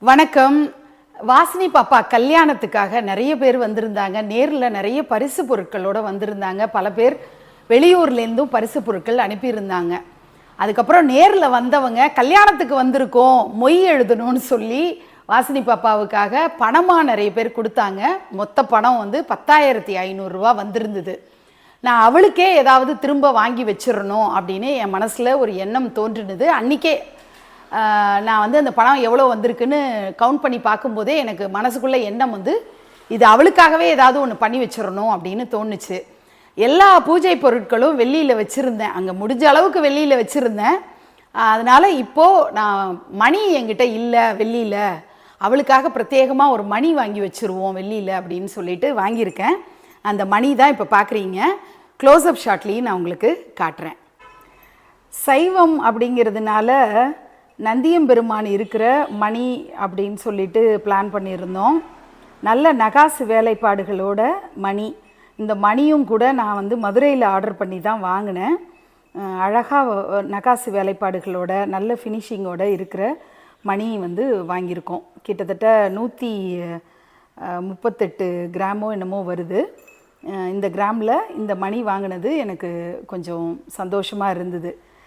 வணக்கம். வாசினி பாப்பா கல்யாணத்துக்காக நிறைய பேர் வந்திருந்தாங்க. நேரில் நிறைய பரிசு பொருட்களோடு வந்திருந்தாங்க. பல பேர் வெளியூர்லேருந்தும் பரிசு பொருட்கள் அனுப்பியிருந்தாங்க. அதுக்கப்புறம் நேரில் வந்தவங்க கல்யாணத்துக்கு வந்திருக்கோம், மொய் எழுதணும்னு சொல்லி வாசினி பாப்பாவுக்காக பணமாக நிறைய பேர் கொடுத்தாங்க. மொத்த பணம் 10,500 வந்திருந்தது. நான் அவளுக்கே ஏதாவது திரும்ப வாங்கி வச்சிடணும் அப்படின்னு என் மனசில் ஒரு எண்ணம் தோன்றினது. அன்றைக்கே நான் அந்த பணம் எவ்வளோ வந்திருக்குன்னு கவுண்ட் பண்ணி பார்க்கும்போதே எனக்கு மனசுக்குள்ளே எண்ணம் இது அவளுக்காகவே ஏதாவது ஒன்று பண்ணி வச்சிடணும் அப்படின்னு தோணுச்சு. எல்லா பூஜை பொருட்களும் வெள்ளியில் வச்சுருந்தேன். அங்கே முடிஞ்ச அளவுக்கு வெள்ளியில் வச்சுருந்தேன். அதனால் இப்போது நான் மணி என்கிட்ட இல்லை வெள்ளியில், அவளுக்காக பிரத்யேகமாக ஒரு மணி வாங்கி வச்சுருவோம் வெள்ளியில் அப்படின்னு சொல்லிட்டு வாங்கியிருக்கேன். அந்த மணி தான் இப்போ பார்க்குறீங்க. க்ளோஸ்அப் ஷாட்லேயும் நான் உங்களுக்கு காட்டுறேன். சைவம் அப்படிங்கிறதுனால நந்தியம்பெருமான் இருக்கிற மணி அப்படின்னு சொல்லிட்டு பிளான் பண்ணியிருந்தோம். நல்ல நகாசு வேலைப்பாடுகளோட மணி. இந்த மணியும் கூட நான் மதுரையில் ஆர்டர் பண்ணி தான் வாங்கினேன். அழகாக நகாசு வேலைப்பாடுகளோட நல்ல ஃபினிஷிங்கோட இருக்கிற மணி வாங்கியிருக்கோம். கிட்டத்தட்ட 138 கிராமோ என்னமோ வருது. இந்த கிராமில் இந்த மணி வாங்கினது எனக்கு கொஞ்சம் சந்தோஷமாக இருந்தது.